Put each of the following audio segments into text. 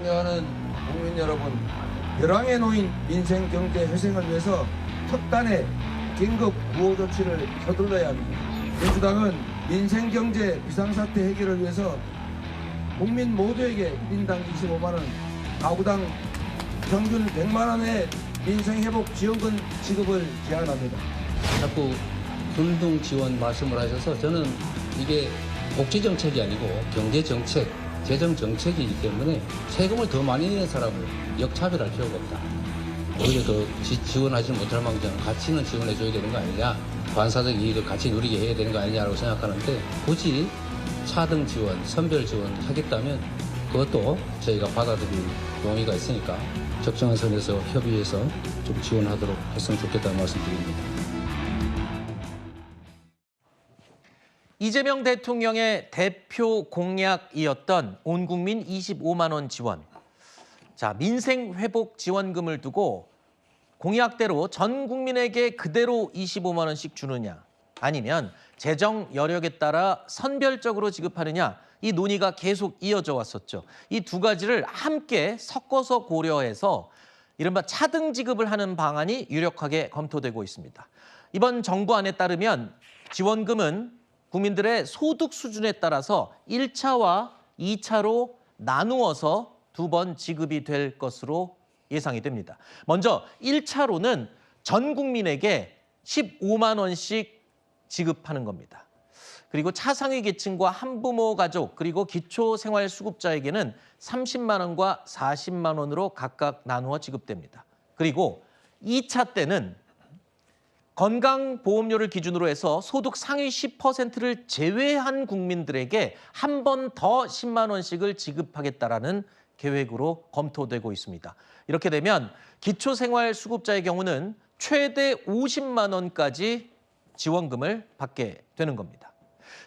존경하는 국민 여러분, 벼랑에 놓인 민생 경제 회생을 위해서 특단의 긴급 구호 조치를 서둘러야 합니다. 민주당은 민생 경제 비상사태 해결을 위해서 국민 모두에게 1인당 25만 원, 가구당 평균 100만 원의 민생회복 지원금 지급을 제안합니다. 자꾸 균등 지원 말씀을 하셔서 저는 이게 복지정책이 아니고 경제정책, 재정정책이기 때문에 세금을 더 많이 내는 사람을 역차별할 필요가 없다. 오히려 더 지원하지 못할 망정 같이는 지원해줘야 되는 거 아니냐, 관사적 이익을 같이 누리게 해야 되는 거 아니냐라고 생각하는데, 굳이 차등 지원, 선별 지원 하겠다면 그것도 저희가 받아들일 용의가 있으니까 적정한 선에서 협의해서 좀 지원하도록 했으면 좋겠다는 말씀드립니다. 이재명 대통령의 대표 공약이었던 온 국민 25만 원 지원. 자, 민생 회복 지원금을 두고 공약대로 전 국민에게 그대로 25만 원씩 주느냐, 아니면 재정 여력에 따라 선별적으로 지급하느냐, 이 논의가 계속 이어져 왔었죠. 이 두 가지를 함께 섞어서 고려해서 이른바 차등 지급을 하는 방안이 유력하게 검토되고 있습니다. 이번 정부안에 따르면 지원금은 국민들의 소득 수준에 따라서 1차와 2차로 나누어서 2번 지급이 될 것으로 예상이 됩니다. 먼저 1차로는 전 국민에게 15만 원씩 지급하는 겁니다. 그리고 차상위 계층과 한부모 가족, 그리고 기초생활수급자에게는 30만 원과 40만 원으로 각각 나누어 지급됩니다. 그리고 2차 때는 건강보험료를 기준으로 해서 소득 상위 10%를 제외한 국민들에게 한 번 더 10만 원씩을 지급하겠다라는 계획으로 검토되고 있습니다. 이렇게 되면 기초생활수급자의 경우는 최대 50만 원까지 지원금을 받게 되는 겁니다.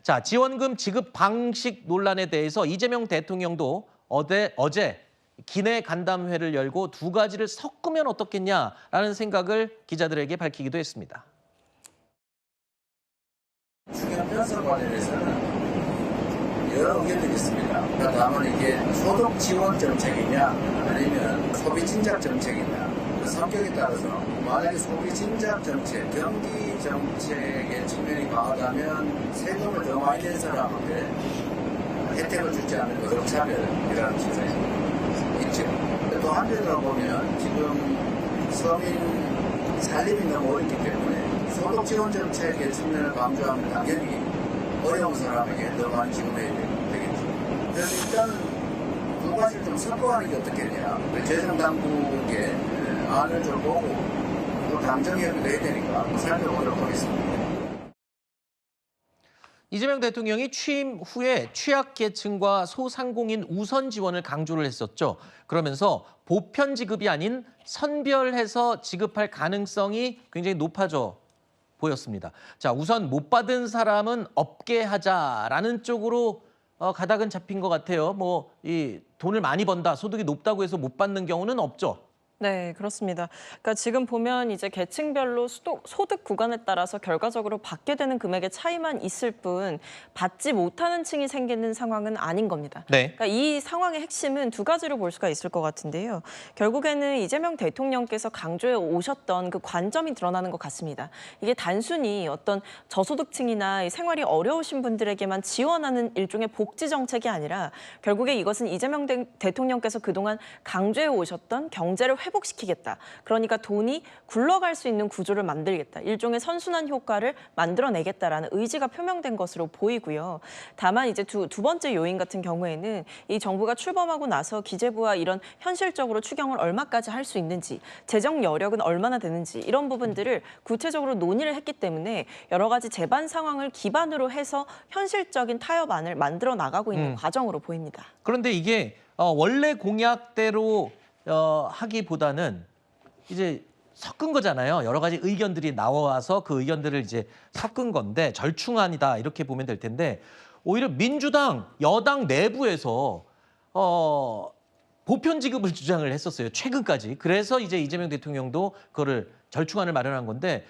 자, 지원금 지급 방식 논란에 대해서 이재명 대통령도 어제 기내 간담회를 열고 두 가지를 섞으면 어떻겠냐라는 생각을 기자들에게 밝히기도 했습니다. 중요한 편성 관련해서는 여러 의견들이 있습니다. 다만 이게 소득 지원 정책이냐 아니면 소비 진작 정책이냐, 그 성격에 따라서 만약에 소비 진작 정책, 경기 정책의 측면이 강하다면 세금을 더 많이 낸 사람한테 혜택을 주지 않는 역차별이라는 측면이 있죠. 또 한편으로 보면 지금 서민 살림이 너무 어렵기 때문에 소득 지원 정책의 측면을 강조하면 당연히 어려운 사람에게 더 많이 지원해야 되겠죠. 그래서 일단은 두 가지를 좀 섞어가는 게 어떻겠냐. 재정당국에 안을 좀 보고 또 당정협의도 해야 되니까 살펴보도록 하겠습니다. 이재명 대통령이 취임 후에 취약계층과 소상공인 우선 지원을 강조를 했었죠. 그러면서 보편 지급이 아닌 선별해서 지급할 가능성이 굉장히 높아져 보였습니다. 자, 우선 못 받은 사람은 없게 하자라는 쪽으로 가닥은 잡힌 것 같아요. 이 돈을 많이 번다, 소득이 높다고 해서 못 받는 경우는 없죠. 네, 그렇습니다. 그러니까 지금 보면 이제 계층별로 소득 구간에 따라서 결과적으로 받게 되는 금액의 차이만 있을 뿐 받지 못하는 층이 생기는 상황은 아닌 겁니다. 네. 그러니까 이 상황의 핵심은 두 가지로 볼 수가 있을 것 같은데요. 결국에는 이재명 대통령께서 강조해 오셨던 그 관점이 드러나는 것 같습니다. 이게 단순히 어떤 저소득층이나 생활이 어려우신 분들에게만 지원하는 일종의 복지 정책이 아니라 결국에 이것은 이재명 대통령께서 그동안 강조해 오셨던 경제를 회복시키겠다. 그러니까 돈이 굴러갈 수 있는 구조를 만들겠다. 일종의 선순환 효과를 만들어내겠다라는 의지가 표명된 것으로 보이고요. 다만 이제 두 번째 요인 같은 경우에는 이 정부가 출범하고 나서 기재부와 이런 현실적으로 추경을 얼마까지 할 수 있는지, 재정 여력은 얼마나 되는지 이런 부분들을 구체적으로 논의를 했기 때문에 여러 가지 제반 상황을 기반으로 해서 현실적인 타협안을 만들어 나가고 있는 과정으로 보입니다. 그런데 이게 원래 공약대로 하기보다는 이제 섞은 거잖아요. 여러 가지 의견들이 나와서 그 의견들을 이제 섞은 건데 절충안이다 이렇게 보면 될 텐데, 오히려 민주당 여당 내부에서 보편 지급을 주장을 했었어요. 최근까지. 그래서 이제 이재명 대통령도 그거를 절충안을 마련한 건데,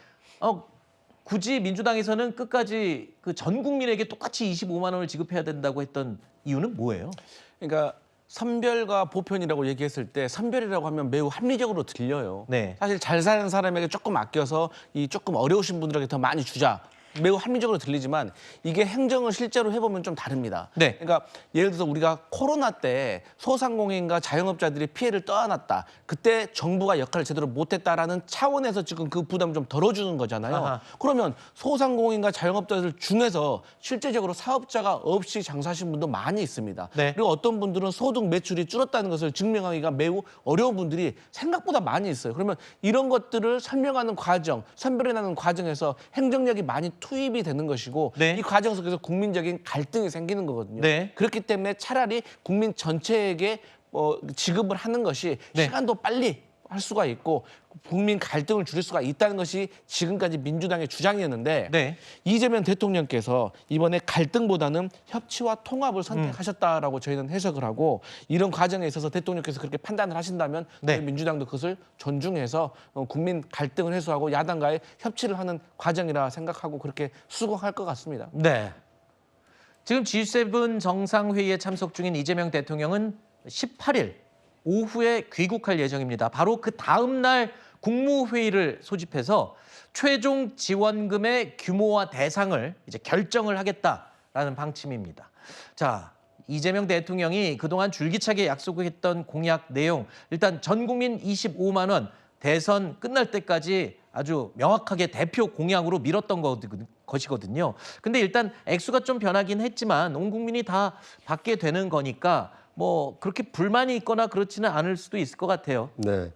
굳이 민주당에서는 끝까지 그 전 국민에게 똑같이 25만 원을 지급해야 된다고 했던 이유는 뭐예요? 그러니까 선별과 보편이라고 얘기했을 때 선별이라고 하면 매우 합리적으로 들려요. 네. 사실 잘 사는 사람에게 조금 아껴서 이 조금 어려우신 분들에게 더 많이 주자. 매우 합리적으로 들리지만 이게 행정을 실제로 해보면 좀 다릅니다. 네. 그러니까 예를 들어서 우리가 코로나 때 소상공인과 자영업자들이 피해를 떠안았다. 그때 정부가 역할을 제대로 못했다라는 차원에서 지금 그 부담을 좀 덜어주는 거잖아요. 아하. 그러면 소상공인과 자영업자들 중에서 실제적으로 사업자가 없이 장사하신 분도 많이 있습니다. 네. 그리고 어떤 분들은 소득 매출이 줄었다는 것을 증명하기가 매우 어려운 분들이 생각보다 많이 있어요. 그러면 이런 것들을 설명하는 과정, 선별해나가는 과정에서 행정력이 많이 투입이 되는 것이고 네. 이 과정 속에서 국민적인 갈등이 생기는 거거든요. 네. 그렇기 때문에 차라리 국민 전체에게 지급을 하는 것이 네. 시간도 빨리 할 수가 있고 국민 갈등을 줄일 수가 있다는 것이 지금까지 민주당의 주장이었는데 네. 이재명 대통령께서 이번에 갈등보다는 협치와 통합을 선택하셨다라고 저희는 해석을 하고 이런 과정에 있어서 대통령께서 그렇게 판단을 하신다면 네. 저희 민주당도 그것을 존중해서 국민 갈등을 해소하고 야당과의 협치를 하는 과정이라 생각하고 그렇게 수긍할 것 같습니다. 네. 지금 G7 정상회의에 참석 중인 이재명 대통령은 18일 오후에 귀국할 예정입니다. 바로 그 다음 날 국무회의를 소집해서 최종 지원금의 규모와 대상을 이제 결정을 하겠다라는 방침입니다. 자, 이재명 대통령이 그동안 줄기차게 약속했던 공약 내용, 일단 전 국민 25만 원 대선 끝날 때까지 아주 명확하게 대표 공약으로 밀었던 것이거든요. 근데 일단 액수가 좀 변하긴 했지만 온 국민이 다 받게 되는 거니까 뭐 그렇게 불만이 있거나 그렇지는 않을 수도 있을 것 같아요. 네.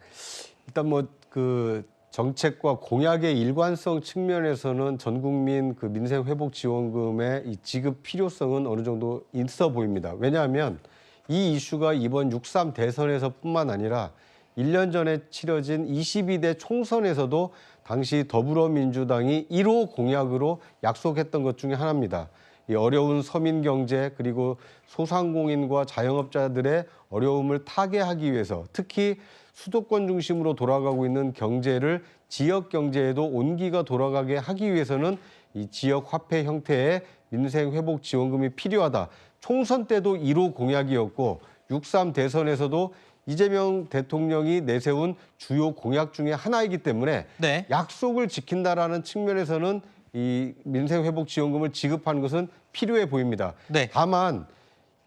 일단 뭐 그 정책과 공약의 일관성 측면에서는 전 국민 그 민생 회복 지원금의 이 지급 필요성은 어느 정도 있어 보입니다. 왜냐하면 이 이슈가 이번 6.3 대선에서뿐만 아니라 1년 전에 치러진 22대 총선에서도 당시 더불어민주당이 1호 공약으로 약속했던 것 중에 하나입니다. 이 어려운 서민 경제 그리고 소상공인과 자영업자들의 어려움을 타개하기 위해서 특히 수도권 중심으로 돌아가고 있는 경제를 지역 경제에도 온기가 돌아가게 하기 위해서는 이 지역 화폐 형태의 민생 회복 지원금이 필요하다. 총선 때도 1호 공약이었고 6.3 대선에서도 이재명 대통령이 내세운 주요 공약 중에 하나이기 때문에 네. 약속을 지킨다라는 측면에서는 이 민생 회복 지원금을 지급하는 것은 필요해 보입니다. 네. 다만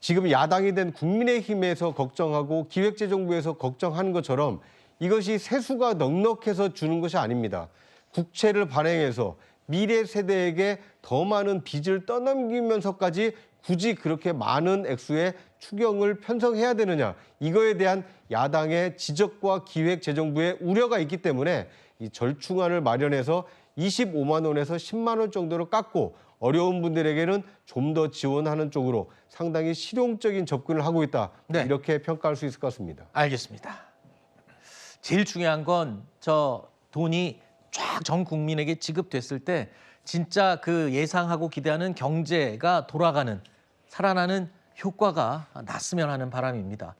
지금 야당이 된 국민의힘에서 걱정하고 기획재정부에서 걱정하는 것처럼 이것이 세수가 넉넉해서 주는 것이 아닙니다. 국채를 발행해서 미래 세대에게 더 많은 빚을 떠넘기면서까지 굳이 그렇게 많은 액수의 추경을 편성해야 되느냐. 이거에 대한 야당의 지적과 기획재정부의 우려가 있기 때문에 이 절충안을 마련해서 25만 원에서 10만 원 정도로 깎고 어려운 분들에게는 좀 더 지원하는 쪽으로 상당히 실용적인 접근을 하고 있다. 네. 이렇게 평가할 수 있을 것 같습니다. 알겠습니다. 제일 중요한 건 저 돈이 쫙 전 국민에게 지급됐을 때 진짜 그 예상하고 기대하는 경제가 돌아가는 살아나는 효과가 났으면 하는 바람입니다.